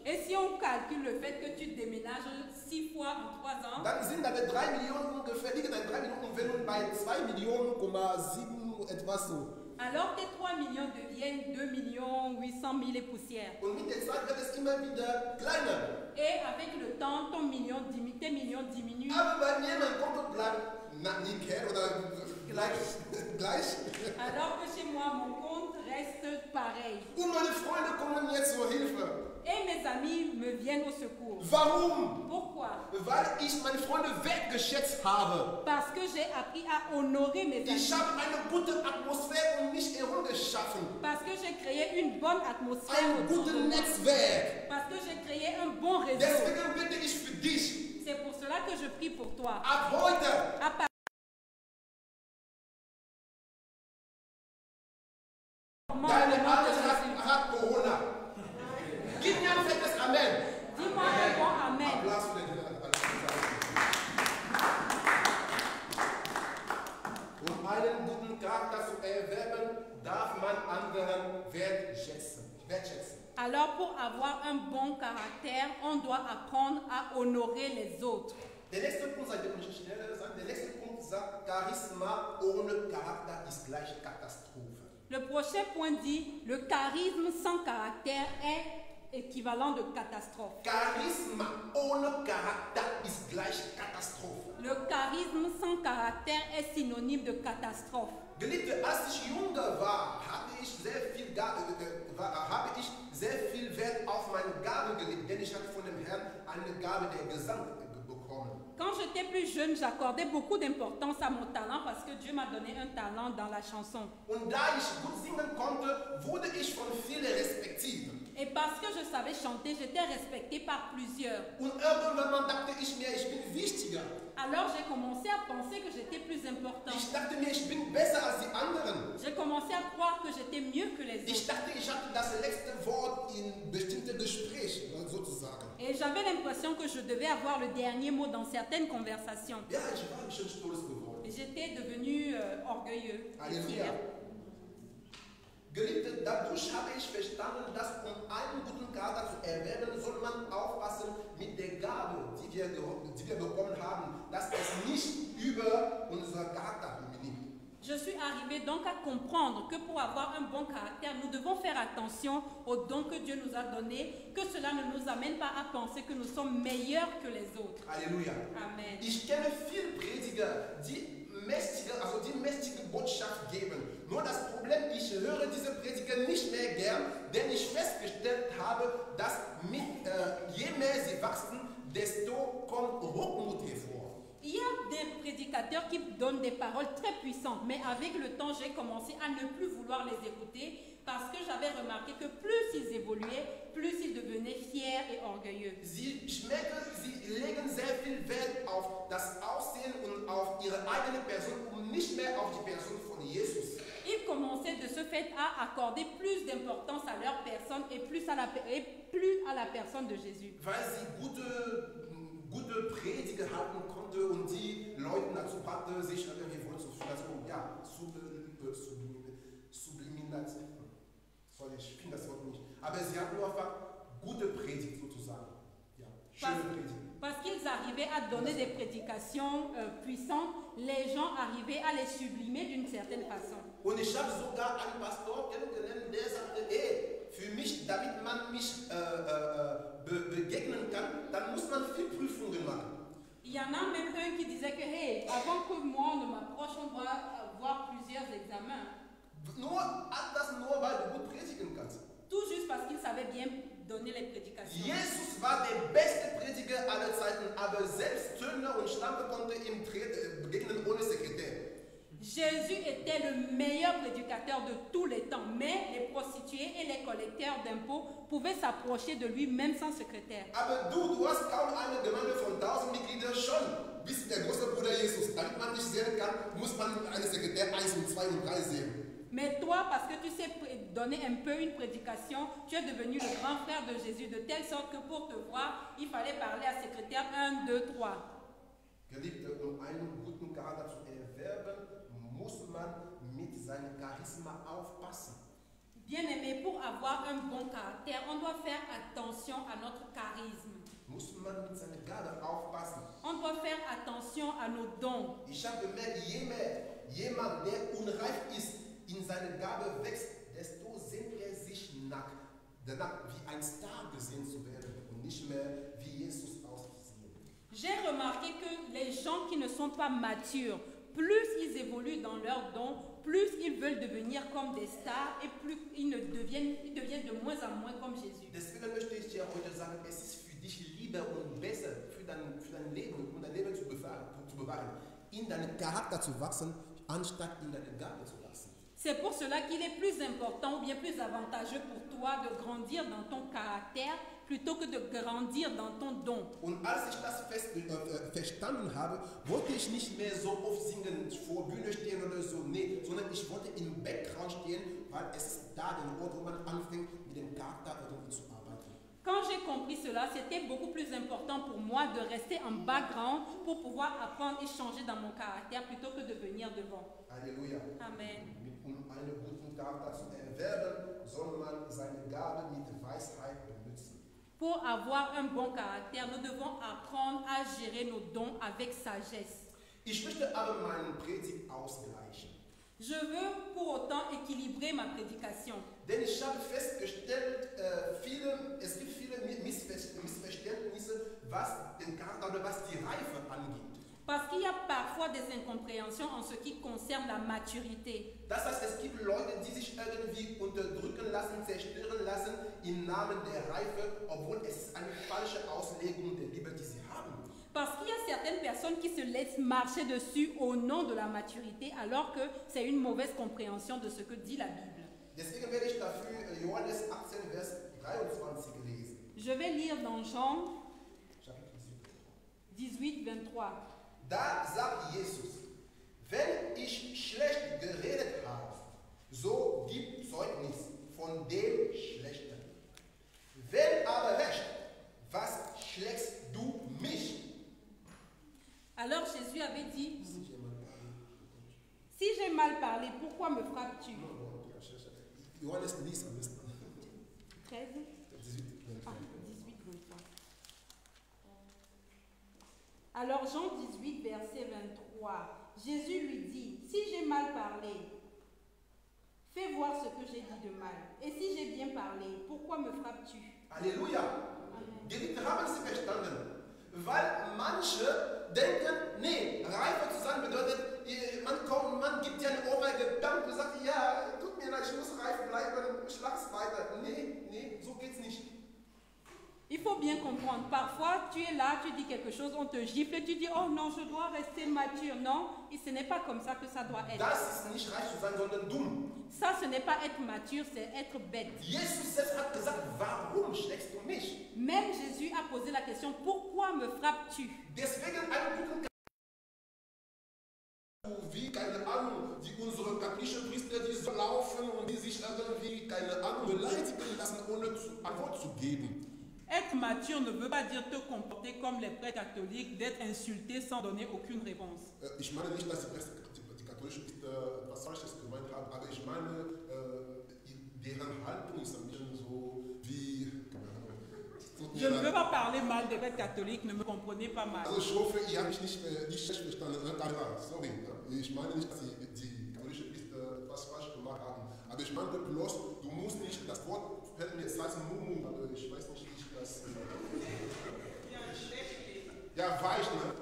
Et si on calcule le fait que tu déménages 6 fois en 3 ans, dann sind deine 3 Millionen ungefähr, liegen deine 3 Millionen, und wenn du bei 2 Millionen,7 etwas so. alors tes 3 millions deviennent 2 800 000 et poussières. Und mit der Zeit wird es immer wieder kleiner. Et avec le temps, tes millions diminuent. Aber bei mir, mein Konto bleibt nickel oder gleich. Alors que chez moi, mon compte reste pareil. Und meine Freunde kommen mir zur Hilfe. Et mes amis me viennent au secours. Warum? Pourquoi? Weil ich meine Freunde wertgeschätzt habe. Parce que j'ai appris à honorer mes amis. Ich habe eine gute Atmosphäre um mich herum geschaffen. Parce que j'ai créé une bonne atmosphère Ein autour de gutes moi. Netzwerk. Parce que j'ai créé un bon réseau. Deswegen bitte ich für dich, C'est pour cela que je prie pour toi. ab heute, À part- deine Arbeit hat Corona. Gib mir ein fettes Amen. Dis-moi un bon amen. Applaus für den Um einen guten Charakter zu erwerben, darf man anderen wertschätzen. Alors pour avoir un bon caractère, on doit apprendre à honorer les autres. Der nächste Punkt, seitdem ich schneller sein, der nächste Punkt sagt, Charisma ohne Charakter ist gleich Katastrophe. Le prochain point dit, le charisme sans caractère est équivalent de catastrophe. Charisma ohne Charakter ist gleich Katastrophe. Le charisme sans caractère est synonyme de catastrophe. Geliebte, als ich jünger war, habe ich sehr viel Wert auf meine Gabe gelegt, denn ich hatte von dem Herrn eine Gabe der Gesang bekommen. Quand j'étais plus jeune, j'accordais beaucoup d'importance à mon talent parce que Dieu m'a donné un talent dans la chanson. Und da ich gut singen konnte, wurde ich von vielen respektiert. Et parce que je savais chanter, j'étais respectée par plusieurs. Und irgendwann dachte ich mir, ich bin wichtiger. Alors j'ai commencé à penser que j'étais plus important. Ich dachte mir, ich bin besser als die anderen. J'ai commencé à croire que j'étais mieux que les Ich autres. dachte, ich hatte das letzte Wort in bestimmten Gesprächen, sozusagen. Et j'avais l'impression que je devais avoir le dernier mot dans certaines conversations. Ja, ich war schon stolz geworden. Et j'étais devenue orgueilleux. et Halleluja. fière. Geliebte, dadurch habe ich verstanden, dass um einen guten Charakter zu erwerben, soll man aufpassen mit der Gabe, die wir bekommen haben, dass es nicht über unseren Charakter nimmt. Je suis arrivée donc à comprendre que pour avoir un bon caractère, nous devons faire attention aux dons que Dieu nous a donnés, que cela ne nous amène pas à penser que nous sommes meilleurs que les autres. Halleluja. Amen. Ich kenne viele Prediger, die mächtige Botschaft geben. Nur das Problem, ich höre diese Prediger nicht mehr gern, denn ich festgestellt habe, dass je mehr sie wachsen, desto kommt Hochmut hervor. Il y a des prédicateurs qui donnent des paroles très puissantes, mais avec le temps, j'ai commencé à ne plus vouloir les écouter parce que j'avais remarqué que plus ils évoluaient, plus ils devenaient fiers et orgueilleux. Ich merke, sie legen sehr viel Wert auf das Aussehen und auf ihre eigene Person und nicht mehr auf die Person von Jesus. Ils commençaient de ce fait à accorder plus d'importance à leur personne et plus à la personne de Jésus. Weil sie gute Prediger halten konnte und die Leute dazu brachte, sich irgendwie wohl zu fühlen. Also, ja, subliminat. Sorry, ich finde das Wort nicht. Aber sie hatten nur einfach gute Predigt sozusagen. Ja, schöne Predigt. Parce qu'ils arrivaient à donner des prédications puissantes, les gens arrivaient à les sublimer d'une certaine façon. Und ich habe sogar einen Pastor kennengelernt, der sagte, für mich, damit man mich begegnen kann, dann muss man viel Prüfungen machen. Il y en a même un qui disait que, hey, avant que moi on ne m'approche, on doit avoir plusieurs examens. Nur weil du gut predigen kannst. Tout juste parce qu'il savait bien donner les prédications. Jesus war der beste Prediger aller Zeiten, aber selbst Zöllner und Schlampe konnte ihm begegnen ohne Sekretär. Jésus était le meilleur prédicateur de tous les temps, mais les prostituées et les collecteurs d'impôts pouvaient s'approcher de lui même sans secrétaire. Aber du hast kaum eine Gemeinde von 1000 Mitgliedern, schon bist der große Bruder Jesus. Damit man nicht sehen kann, muss man einen Sekretär 1 und 2 und 3 sehen. Mais toi, parce que tu sais donner un peu une prédication, tu es devenu le grand frère de Jésus, de telle sorte que pour te voir, il fallait parler à secrétaire 1, 2, 3. Geliebte, um einen guten Charakter zu erwerben, muss man mit seinem Charisma aufpassen. Bien-aimé, pour avoir un bon caractère, on doit faire attention à notre charisme. Muss man mit seiner Gabe aufpassen. On doit faire attention à nos dons. Ich habe gemerkt, je mehr jemand, der unreif ist, in seiner Gabe wächst, desto sehnt er sich danach wie ein Star gesehen zu werden und nicht mehr wie Jesus auszusehen. J'ai remarqué que les gens qui ne sont pas matures, plus ils évoluent dans leurs dons, plus ils veulent devenir comme des stars et plus ils deviennent de moins en moins comme Jésus. Deswegen möchte ich dir heute sagen, es ist für dich lieber und besser, für dein Leben und dein Leben zu bewahren, in deinen Charakter zu wachsen, anstatt in deine Gabe zu wachsen. C'est pour cela qu'il est plus important ou bien plus avantageux pour toi de grandir dans ton caractère plutôt que de grandir dans ton don. Und als ich das verstanden habe, wollte ich nicht mehr so oft singen, vor Bühne stehen oder so, nee, sondern ich wollte im Background stehen, weil es ist da der Ort, wo man anfängt, mit dem Charakter irgendwie zu arbeiten. Quand j'ai compris cela, c'était beaucoup plus important pour moi de rester en background pour pouvoir apprendre et changer dans mon caractère plutôt que de venir devant. Halleluja. Amen. Um einen guten Charakter zu erwerben, soll man seine Gabe mit Weisheit benutzen. Pour avoir un bon caractère, nous devons apprendre à gérer nos dons avec sagesse. Ich möchte aber meinen Predigt ausgleichen. Je veux pour autant équilibrer ma prédication. Denn ich habe festgestellt, es gibt viele Missverständnisse, was den Charakter oder was die Reife angeht. Parce qu'il y a parfois des incompréhensions en ce qui concerne la maturité. Das heißt, es gibt Leute, die sich irgendwie unterdrücken lassen, zerstören lassen im Namen der Reife, obwohl es eine falsche Auslegung der Bibel, die sie haben. Parce qu'il y a certaines personnes qui se laissent marcher dessus au nom de la maturité, alors que c'est une mauvaise compréhension de ce que dit la Bible. Deswegen werde ich dafür Johannes 18, Vers 23 lesen. Je vais lire dans Jean Chapitre 18, 23. Da sagt Jesus, wenn ich schlecht geredet habe, so gib Zeugnis von dem Schlechten. Wenn aber recht, was schlägst du mich? Alors Jésus avait dit, si j'ai mal parlé, pourquoi me frappes-tu? Johannes liest am besten. 13. 18, Ah, 18, 23. Alors Jean 18, verset 23, Jésus lui dit, si j'ai mal parlé, fais voir ce que j'ai dit de mal. Et si j'ai bien parlé, pourquoi me frappes-tu? Halleluja! Amen. Die Richter haben sie verstanden. Weil manche denken, nee, reifer zu sein bedeutet, man gibt dir eine Ohrfeige, dann sagt, ja, tut mir leid, ich muss reif bleiben, schlag's weiter. Nee, so geht's nicht. Il faut bien comprendre, parfois tu es là, tu dis quelque chose, on te gifle, tu dis, oh non, je dois rester mature. Non, et ce n'est pas comme ça que ça doit être. Das ist nicht reif zu sein, sondern dumm. Ça, ce n'est pas être mature, c'est être bête. Jesus selbst hat gesagt, warum schlägst du mich? Même Jésus a posé la question, pourquoi me frappes-tu? Deswegen einen guten wie, keine Ahnung, wie unsere katholischen Priester, die so laufen und die sich irgendwie, keine Ahnung, beleidigen lassen, ohne Antwort zu geben. Être mature ne veut pas dire te comporter comme les prêtres catholiques, d'être insulté sans donner aucune réponse. Ich meine nicht, dass die katholischen Priester was Falsches gemeint haben, aber ich meine, deren Haltung ist ein bisschen so wie... Je ne veux pas parler mal des prêtres catholiques, ne me comprenez pas mal. Also ich hoffe, ihr habt mich nicht schlecht verstanden. Sorry, ich meine nicht, dass die katholischen Priester etwas falsch gemacht haben. Aber ich meine bloß, du musst nicht, das Wort fällt mir jetzt heißt Mumu, aber ich weiß nicht, wie ich das... Ja, weich, ne?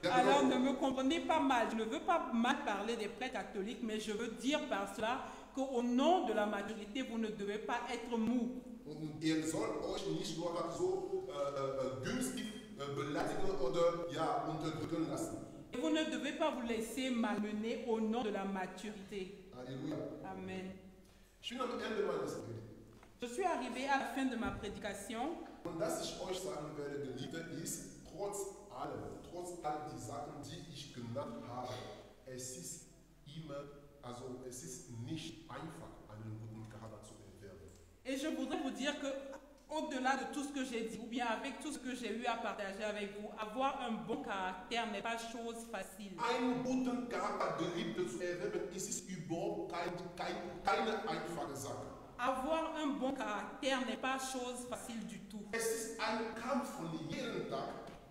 Ja, Alors ne me comprenez pas mal, je ne veux pas mal parler des prêtres catholiques, mais je veux dire par cela qu'au nom de la maturité, vous ne devez pas être mou. Und ihr sollt euch nicht nur so günstig beleidigen oder ja, unterdrücken lassen. Et vous ne devez pas vous laisser malmener au nom de la maturité. Halleluja. Amen. Ich bin am Ende meines Predigts. Je suis arrivé à la fin de ma prédication. Und dass ich euch sagen werde, Geliebte, ist trotz all die Sachen, die ich genannt habe, es ist nicht einfach, einen guten Charakter zu erwerben. Et je voudrais vous dire que au-delà de tout ce que j'ai dit, ou bien avec tout ce que j'ai eu à partager avec vous, avoir un bon caractère n'est pas chose facile. Einen guten Charakter Geliebte zu erwerben, ist es überhaupt keine einfache Sache. Avoir un bon caractère n'est pas chose facile du tout. Es ist ein Kampf von jedem Tag,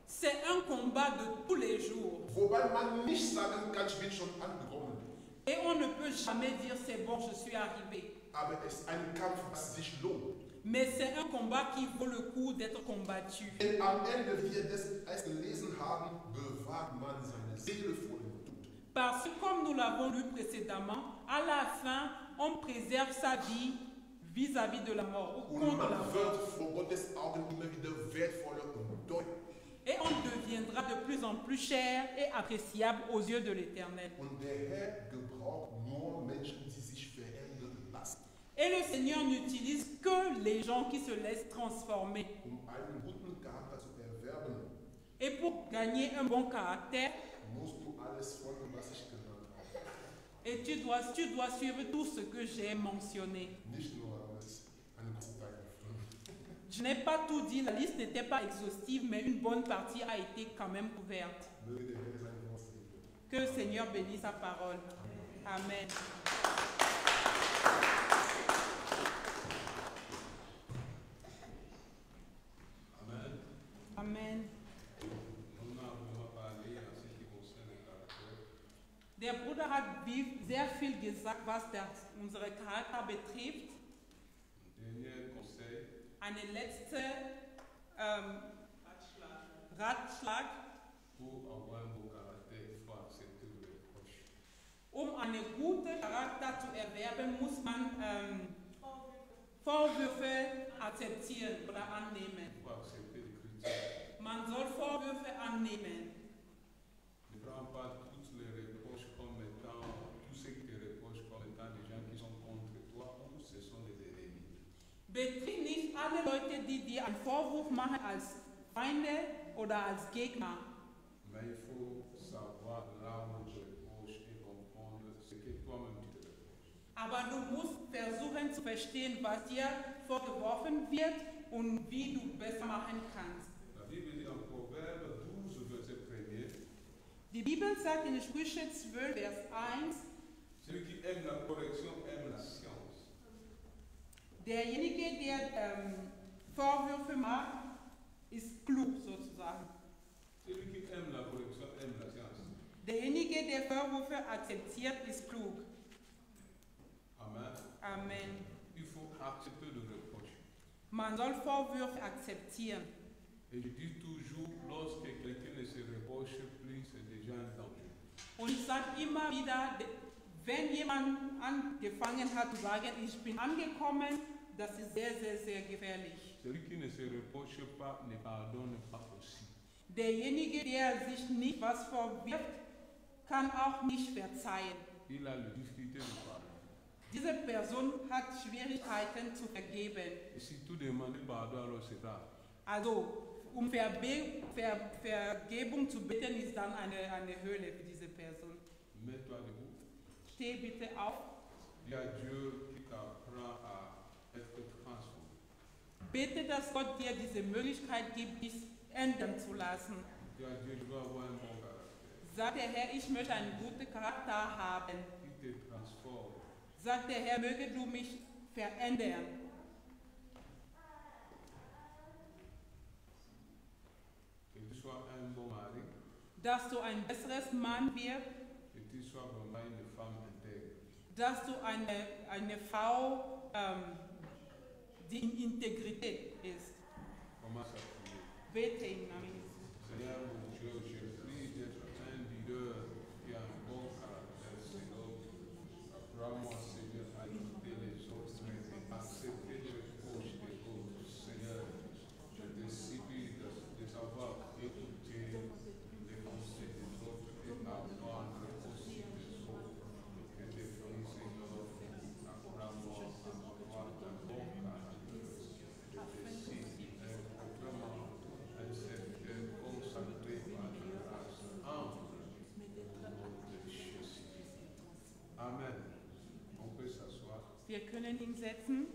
C'est un combat de tous les jours. wobei man nicht sagen kann, ich bin schon angekommen. Et on ne peut jamais dire c'est bon, je suis arrivé. Aber es ist ein Kampf, was sich lohnt. Mais c'est un combat qui vaut le coup d'être combattu. Denn am Ende, wie wir das gelesen haben, bewahrt man seine Seele vor dem Tod. Parce que comme nous l'avons lu précédemment, à la fin, on préserve sa vie vis-à-vis de la mort ou Und contre la man mort. wird vor Gottes Augen immer wieder wertvoller und teuer. Et on deviendra de plus en plus cher et appréciable aux yeux de l'Éternel. Und der Herr gebraucht nur Menschen, die sich verändern lassen. Et le Seigneur n'utilise que les gens qui se laissent transformer. Einen guten Charakter zu erwerben, Et pour gagner un bon caractère, musst du alles folgen, was ich genannt habe. et tu dois suivre tout ce que j'ai mentionné. Nicht nur alles, einen großen Teil davon. Je n'ai pas tout dit, la liste n'était pas exhaustive, mais une bonne partie a été quand même couverte. Möge der Herr sein Wort segnen. Que le Seigneur bénisse sa parole. Amen. Amen. Amen. On a vraiment parlé en ce qui concerne le caractère. Der Bruder hat sehr viel gesagt, was unsere Charakter betrifft. Dernier conseil, Eine letzte Ratschlag, pour avoir un beau caractère, il faut accepter le reproche. einen guten Charakter zu erwerben, muss man Vorwürfe akzeptieren oder annehmen. Il faut accepter les critiques. Man soll Vorwürfe annehmen. Ne prends pas tous les reproches comme étant, tous ceux qui te reprochent comme étant des gens qui sont contre toi ou ce sont des ennemis. Betrieb nicht alle Leute, die dir einen Vorwurf machen, als Feinde oder als Gegner. Mais il faut savoir là où on te reproche et comprendre ce que toi-même tu te reproches. Aber du musst versuchen zu verstehen, was dir vorgeworfen wird und wie du besser machen kannst. La Bible dit en Proverbe 12, verset 1er, Die Bibel sagt in Sprüche 12, Vers 1, celui qui aime la correction aime la science. derjenige, der Vorwürfe macht, ist klug sozusagen. Celui qui aime la correction aime la science. Derjenige, der Vorwürfe akzeptiert, ist klug. Amen. Amen. Il faut accepter le reproche. Man soll Vorwürfe akzeptieren. Et je dis toujours, lorsque quelqu'un ne se reproche plus, c'est déjà un danger. Und ich sage immer wieder, wenn jemand angefangen hat zu sagen, ich bin angekommen, das ist sehr, sehr, sehr gefährlich. Celui qui ne se reproche pas ne pardonne pas aussi. Derjenige, der sich nicht was vorwirft, kann auch nicht verzeihen. Il a la difficulté de pardonner. Diese Person hat Schwierigkeiten zu vergeben. Et si tu demandes pardon, alors c'est grave. Also, um Vergebung zu bitten, ist dann eine Hölle für diese Person. Mets-toi debout. Steh bitte auf. Dis à Dieu qui t'apprend à être transformé. Bete, dass Gott dir diese Möglichkeit gibt, dich ändern zu lassen. Dis à Dieu, je veux avoir un bon caractère. Sagt der Herr, ich möchte einen guten Charakter haben. Qui te transforme. Sagt der Herr, möge du mich verändern. Que tu sois un bon mari. Dass du ein besseres Mann wirst. Que tu sois vraiment une femme intègre. Dass du eine Frau, die in Integrität ist. Commence à prier. Bete im Namen Jesu. Seigneur mon Dieu, je prie d'être un leader qui a un bon caractère, Seigneur. Apprends-moi, Seigneur, à écouter les autres et accepter les reproches des autres. Seigneur, je te supplie de savoir écouter les conseils des autres et apprendre aussi des autres. Que tes filles, Seigneur, apprends-moi à avoir un bon caractère. Je te supplie, proclame un serviteur consacré par la grâce humble de Jésus. Amen. On peut s'asseoir. Wir können ihn setzen.